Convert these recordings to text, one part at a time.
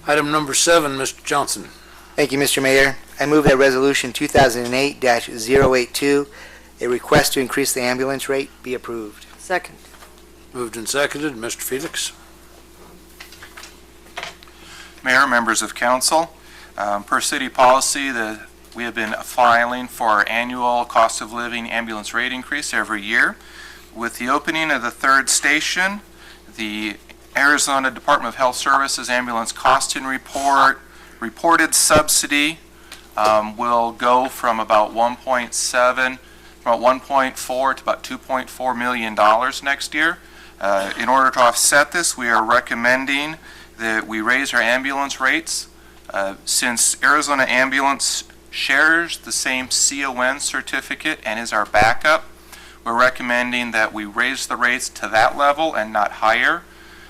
Item number 7, Mr. Johnson. Thank you, Mr. Mayor. I move that Resolution 2008-082, a request to increase the ambulance rate, be approved. Second. Moved and seconded. Mr. Felix. Mayor, members of council, per city policy, we have been filing for our annual cost of living ambulance rate increase every year. With the opening of the third station, the Arizona Department of Health Services ambulance costing reported subsidy will go from about 1.4 to about $2.4 million next year. In order to offset this, we are recommending that we raise our ambulance rates. Since Arizona Ambulance shares the same CON certificate and is our backup, we're recommending that we raise the rates to that level and not higher.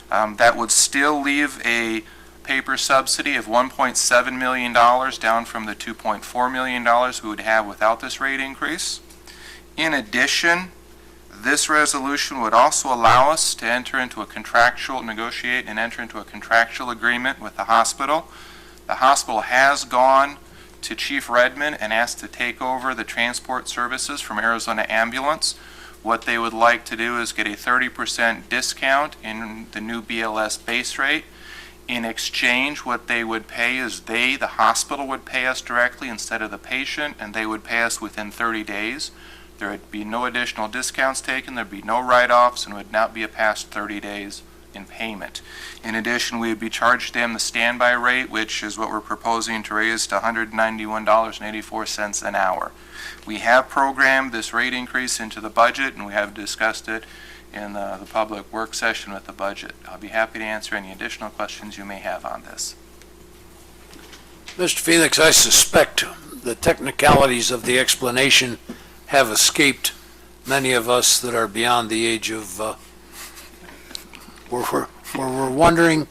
That would still leave a paper subsidy of $1.7 million down from the $2.4 million we would have without this rate increase. In addition, this resolution would also allow us to negotiate and enter into a contractual agreement with the hospital. The hospital has gone to Chief Redmond and asked to take over the transport services from Arizona Ambulance. What they would like to do is get a 30% discount in the new BLS base rate. In exchange, what they would pay is the hospital would pay us directly instead of the patient, and they would pay us within 30 days. There would be no additional discounts taken, there'd be no write-offs, and would not be a past 30 days in payment. In addition, we would be charged them the standby rate, which is what we're proposing to raise to $191.84 an hour. We have programmed this rate increase into the budget, and we have discussed it in the public work session with the budget. I'll be happy to answer any additional questions you may have on this. Mr. Felix, I suspect the technicalities of the explanation have escaped many of us that are beyond the age of, we're wondering,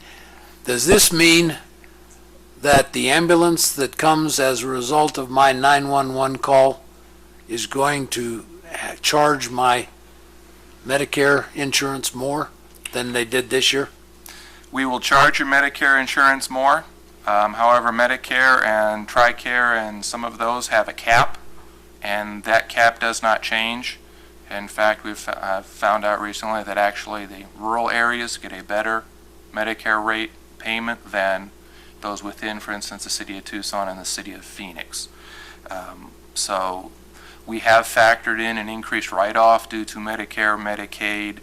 does this mean that the ambulance that comes as a result of my 911 call is going to charge my Medicare insurance more than they did this year? We will charge your Medicare insurance more. However, Medicare and TRICARE and some of those have a cap, and that cap does not change. In fact, we've found out recently that actually the rural areas get a better Medicare rate payment than those within, for instance, the city of Tucson and the city of Phoenix. So we have factored in an increased write-off due to Medicare, Medicaid,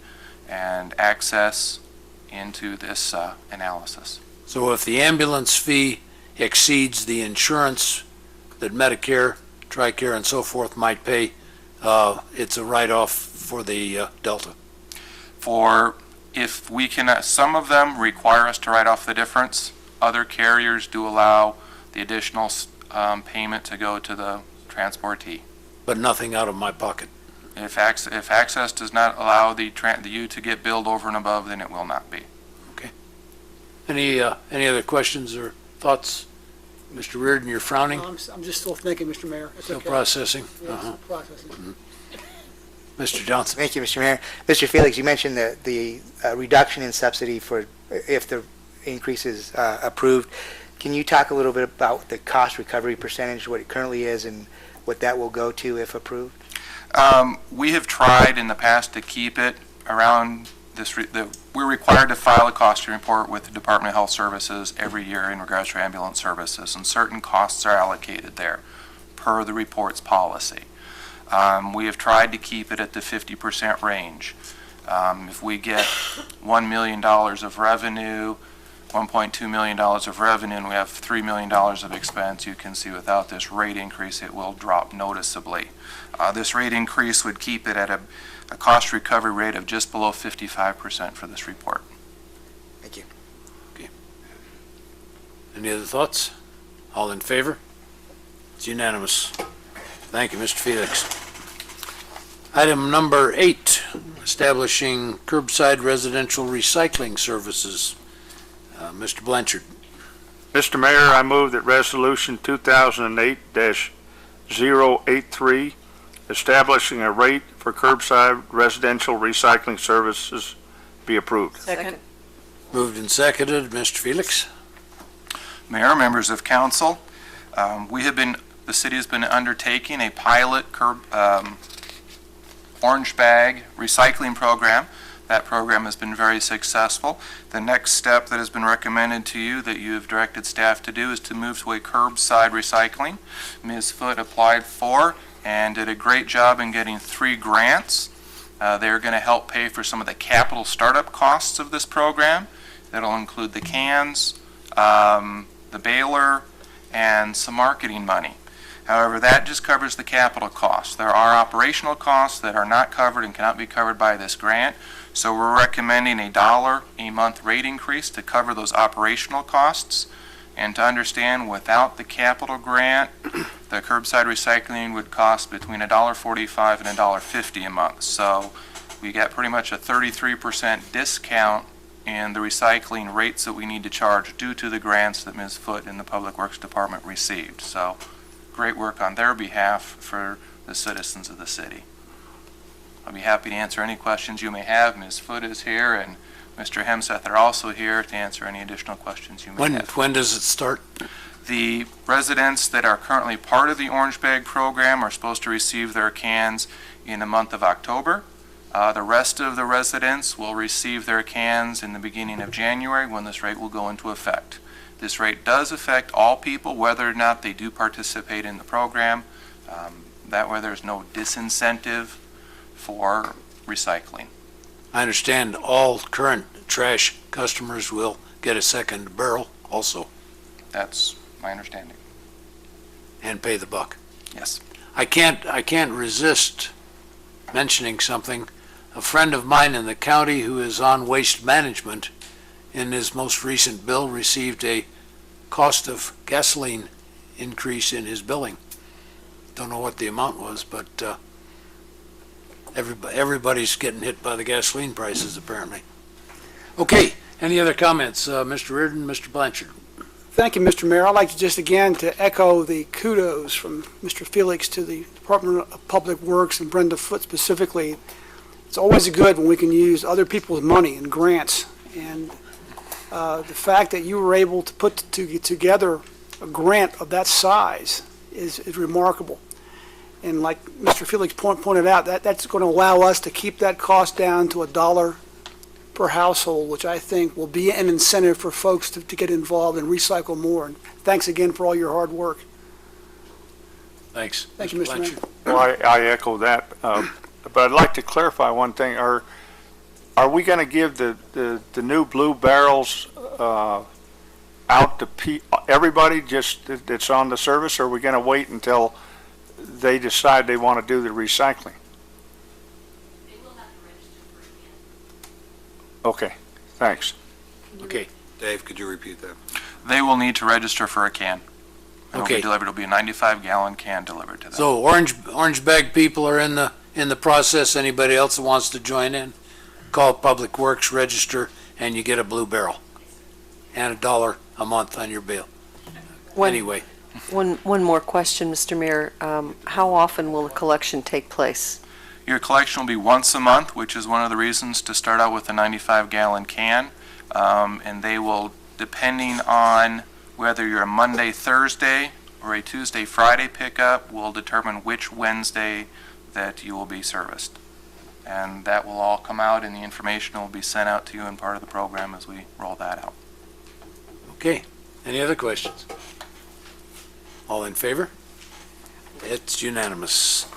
and access into this analysis. So if the ambulance fee exceeds the insurance that Medicare, TRICARE, and so forth might pay, it's a write-off for the Delta. If we can, some of them require us to write off the difference. Other carriers do allow the additional payment to go to the transportee. But nothing out of my pocket. If access does not allow you to get billed over and above, then it will not be. Okay. Any other questions or thoughts? Mr. Reardon, you're frowning? I'm just still thinking, Mr. Mayor. It's Still okay. processing? Yeah, still processing. Mr. Johnson? Thank you, Mr. Mayor. Mr. Felix, you mentioned the reduction in subsidy for if the increase is approved. Can you talk a little bit about the cost recovery percentage, what it currently is, and what that will go to if approved? We have tried in the past to keep it around this. We're required to file a costing report with the Department of Health Services every year in regards to ambulance services, and certain costs are allocated there per the report's policy. We have tried to keep it at the 50% range. If we get $1 million of revenue, $1.2 million of revenue, and we have $3 million of expense, you can see without this rate increase it will drop noticeably. This rate increase would keep it at a cost recovery rate of just below 55% for this report. Thank you. Okay. Any other thoughts? All in favor? It's unanimous. Thank you, Mr. Felix. Item number 8, establishing curbside residential recycling services. Mr. Blanchard. Mr. Mayor, I move that Resolution 2008-083, establishing a rate for curbside residential recycling services, be approved. Second. Moved and seconded. Mr. Felix. Mayor, members of council, the city has been undertaking a pilot orange bag recycling program. That program has been very successful. The next step that has been recommended to you that you have directed staff to do is to move to a curbside recycling. Ms. Foote applied for and did a great job in getting 3 grants. They're going to help pay for some of the capital startup costs of this program. That'll include the cans, the baler, and some marketing money. However, that just covers the capital costs. There are operational costs that are not covered and cannot be covered by this grant. So we're recommending $1 a month rate increase to cover those operational costs. And to understand, without the capital grant, the curbside recycling would cost between $1.45 and $1.50 a month. So we get pretty much a 33% discount in the recycling rates that we need to charge due to the grants that Ms. Foote and the Public Works Department received. So great work on their behalf for the citizens of the city. I'll be happy to answer any questions you may have. Ms. Foote is here, and Mr. Hemseth are also here to answer any additional questions you may have. When does it start? The residents that are currently part of the Orange Bag program are supposed to receive their cans in the month of October. The rest of the residents will receive their cans in the beginning of January when this rate will go into effect. This rate does affect all people, whether or not they do participate in the program. That way there's no disincentive for recycling. I understand all current trash customers will get a second barrel also That's my understanding. and pay the buck. Yes. I can't resist mentioning something. A friend of mine in the county who is on waste management in his most recent bill received a cost of gasoline increase in his billing. Don't know what the amount was, but everybody's getting hit by the gasoline prices apparently. Okay, any other comments? Mr. Reardon, Mr. Blanchard? Thank you, Mr. Mayor. I'd like to just again to echo the kudos from Mr. Felix to the Department of Public Works and Brenda Foote specifically. It's always good when we can use other people's money and grants. And the fact that you were able to put together a grant of that size is remarkable. And like Mr. Felix pointed out, that's going to allow us to keep that cost down to $1 per household, which I think will be an incentive for folks to get involved and recycle more. And thanks again for all your hard work. Thanks. Thank you, Mr. Mayor. Well, I echo that, but I'd like to clarify one thing. Are we going to give the new blue barrels out to everybody just that's on the service, or are we going to wait until they decide they want to do the recycling? They will have to register for it again. Okay, thanks. Okay, Dave, could you repeat that? They will need to register for a can. It'll Okay. be delivered. It'll be a 95-gallon can delivered to them. so orange bag people are in the process. Anybody else that wants to join in? Call Public Works, register, and you get a blue barrel and $1 a month on your bill. Anyway, One more question, Mr. Mayor. How often will the collection take place? Your collection will be once a month, which is one of the reasons to start out with a 95-gallon can. And they will, depending on whether you're a Monday, Thursday, or a Tuesday, Friday pickup, will determine which Wednesday that you will be serviced. And that will all come out, and the information will be sent out to you in part of the program as we roll that out. okay. Any other questions? All in favor? It's unanimous.